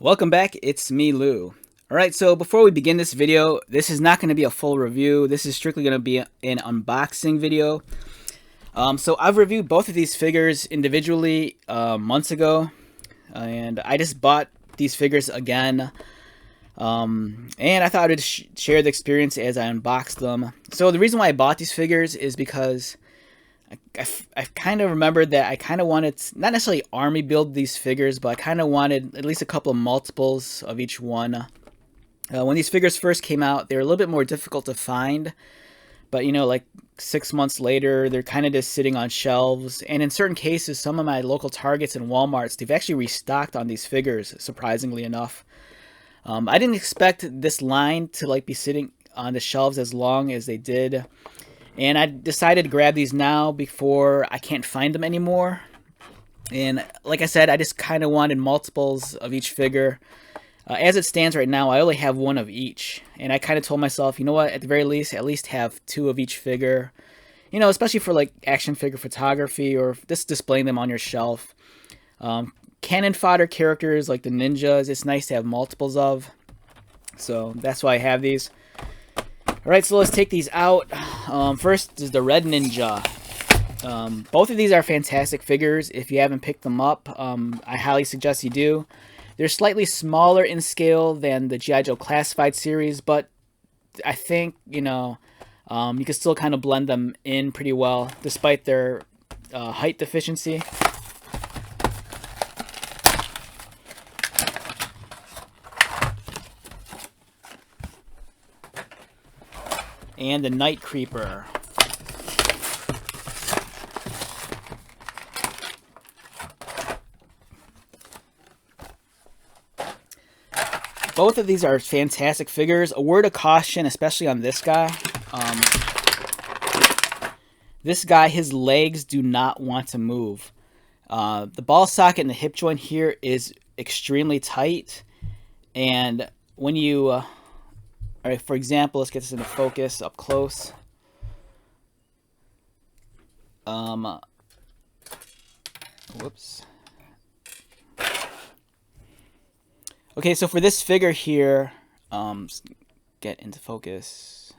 Welcome back, it's me, Lou. Alright, so before we begin this video, this is not going to be a full review. This is strictly going to be an unboxing video. So I've reviewed both of these figures individually months ago, and I just bought these figures again. And I thought I'd share the experience as I unboxed them. So the reason why I bought these figures is because I kind of remembered that I kind of wanted, not necessarily army build these figures, but I kind of wanted at least a couple of multiples of each one. When these figures first came out, they were a little bit more difficult to find, but like 6 months later, they're kind of just sitting on shelves. And in certain cases, some of my local Targets and Walmarts, they've actually restocked on these figures, surprisingly enough. I didn't expect this line to be sitting on the shelves as long as they did. And I decided to grab these now before I can't find them anymore. And like I said, I just kind of wanted multiples of each figure. As it stands right now, I only have one of each. And I kind of told myself, you know what, at the very least, at least have two of each figure. Especially for action figure photography or just displaying them on your shelf. Cannon fodder characters like the ninjas, it's nice to have multiples of. So that's why I have these. Alright, so let's take these out. First is the Red Ninja. Both of these are fantastic figures. If you haven't picked them up, I highly suggest you do. They're slightly smaller in scale than the G.I. Joe Classified series, but I think, you can still kind of blend them in pretty well, despite their height deficiency. And the Night Creeper. Both of these are fantastic figures. A word of caution, especially on this guy. This guy, his legs do not want to move. The ball socket and the hip joint here is extremely tight. And when you... all right, for example, let's get this into focus up close. Whoops. Okay, so for this figure here, get into focus.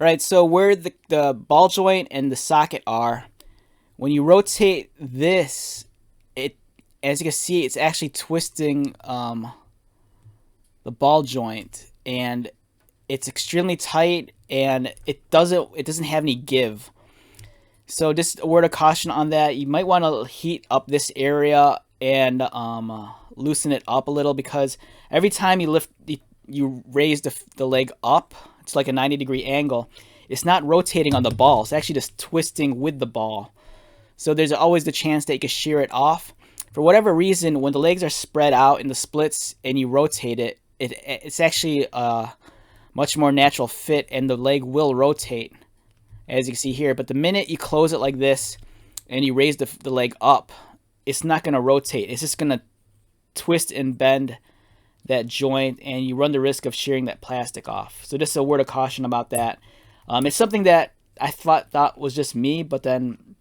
All right, so where the ball joint and the socket are, when you rotate this, as you can see, it's actually twisting the ball joint, and it's extremely tight, and it doesn't have any give. So just a word of caution on that. You might want to heat up this area and loosen it up a little, because every time you raise the leg up, it's like a 90-degree angle. It's not rotating on the ball. It's actually just twisting with the ball. So there's always the chance that you can shear it off. For whatever reason, when the legs are spread out in the splits and you rotate it, it's actually a much more natural fit, and the leg will rotate, as you can see here. But the minute you close it like this and you raise the leg up, it's not going to rotate. It's just going to twist and bend that joint, and you run the risk of shearing that plastic off. So just a word of caution about that. It's something that I thought was just me, but then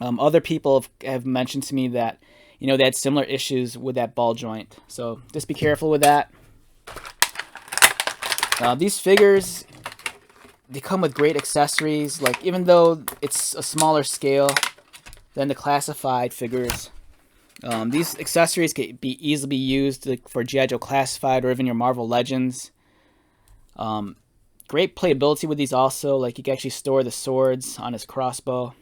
other people have mentioned to me that they had similar issues with that ball joint. So just be careful with that. These figures, they come with great accessories. Even though it's a smaller scale than the classified figures, these accessories can be easily used for G.I. Joe Classified or even your Marvel Legends. Great playability with these also. You can actually store the swords on his crossbow,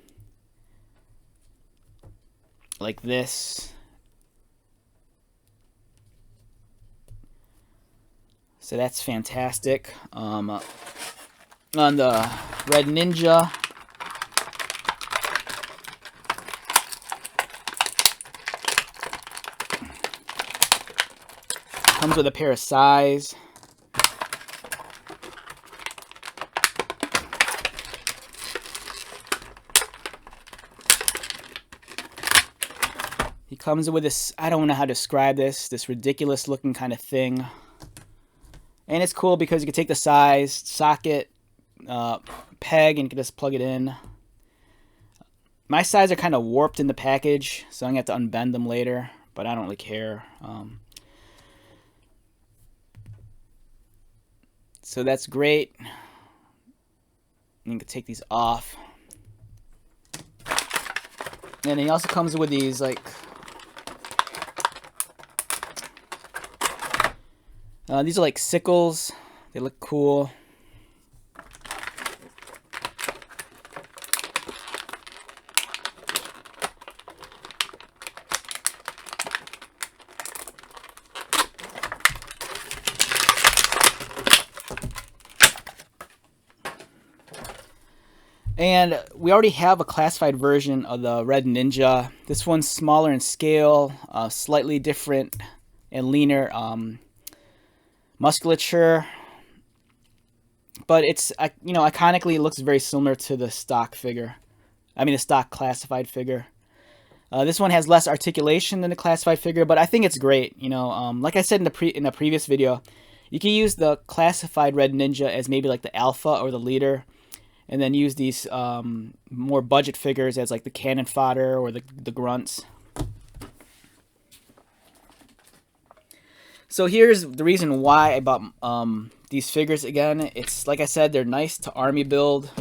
like this. So that's fantastic. On the Red Ninja, comes with a pair of sais. He comes with this, I don't know how to describe this ridiculous looking kind of thing. And it's cool because you can take the size, socket, peg, and you can just plug it in. My sides are kind of warped in the package, so I'm going to have to unbend them later, but I don't really care. So that's great. You can take these off. And he also comes with these, like, these are like sickles. They look cool. And we already have a classified version of the Red Ninja. This one's smaller in scale, slightly different and leaner musculature. But it's, you know, iconically it looks very similar to the stock figure. I mean the stock classified figure. This one has less articulation than the classified figure, but I think it's great. You know, like I said in the previous video, you can use the classified Red Ninja as maybe like the alpha or the leader, and then use these more budget figures as like the cannon fodder or the grunts. So here's the reason why I bought these figures again. It's like I said, they're nice to army build.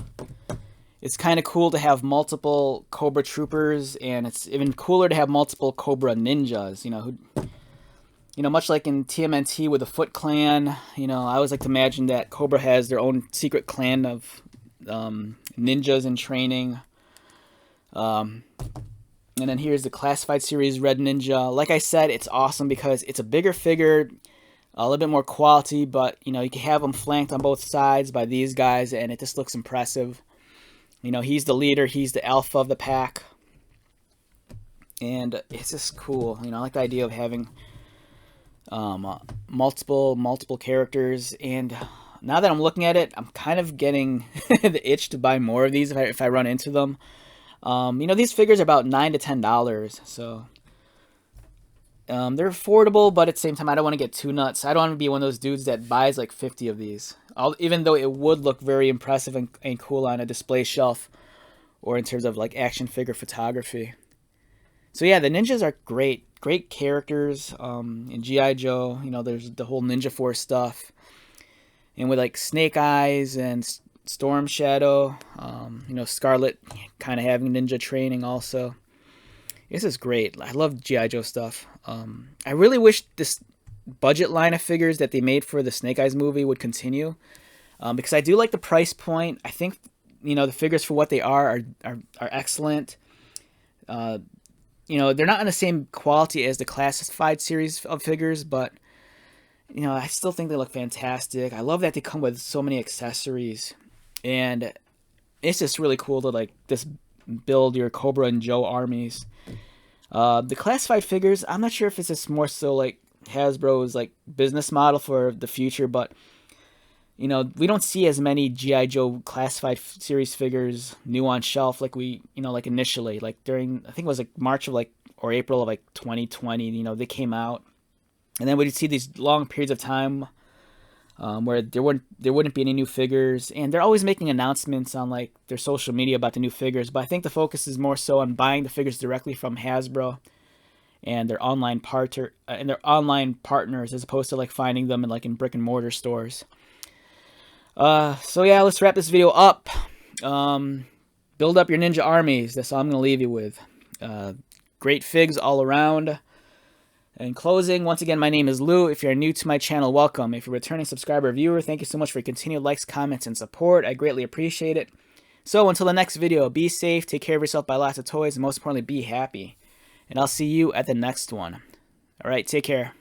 It's kind of cool to have multiple Cobra Troopers, and it's even cooler to have multiple Cobra Ninjas. You know, much like in TMNT with the Foot Clan. You know, I always like to imagine that Cobra has their own secret clan of ninjas in training. And then here's the Classified Series Red Ninja. Like I said, it's awesome because it's a bigger figure, a little bit more quality, but you know, you can have them flanked on both sides by these guys, and it just looks impressive. You know, he's the leader, he's the alpha of the pack, and it's just cool. You know, I like the idea of having multiple characters, and now that I'm looking at it, I'm kind of getting the itch to buy more of these if I run into them. You know, these figures are about $9 to $10, so they're affordable, but at the same time, I don't want to get too nuts. I don't want to be one of those dudes that buys like 50 of these, even though it would look very impressive and cool on a display shelf or in terms of like action figure photography. So yeah, the ninjas are great characters. In G.I. Joe, you know, there's the whole Ninja Force stuff, and with like Snake Eyes and Storm Shadow, you know, Scarlet kind of having ninja training also. This is great. I love G.I. Joe stuff. I really wish this budget line of figures that they made for the Snake Eyes movie would continue, because I do like the price point. I think, you know, the figures for what they are excellent. You know, they're not in the same quality as the classified series of figures, but you know, I still think they look fantastic. I love that they come with so many accessories, and it's just really cool to like just build your Cobra and Joe armies. The classified figures, I'm not sure if it's just more so like Hasbro's like business model for the future, but you know, we don't see as many G.I. Joe classified series figures new on shelf like we, you know, like initially, like during, I think it was like March of like, or April of like 2020, you know, they came out, and then we'd see these long periods of time where there wouldn't be any new figures, and they're always making announcements on like their social media about the new figures. But I think the focus is more so on buying the figures directly from Hasbro and their online partners, as opposed to like finding them in brick and mortar stores. So yeah, let's wrap this video up. Build up your ninja armies. That's all I'm gonna leave you with. Great figs all around. In closing, once again, my name is Lou. If you're new to my channel, welcome. If you're a returning subscriber or viewer, thank you so much for your continued likes, comments, and support. I greatly appreciate it. So until the next video, be safe, take care of yourself, buy lots of toys, and most importantly, be happy. And I'll see you at the next one. All right, take care.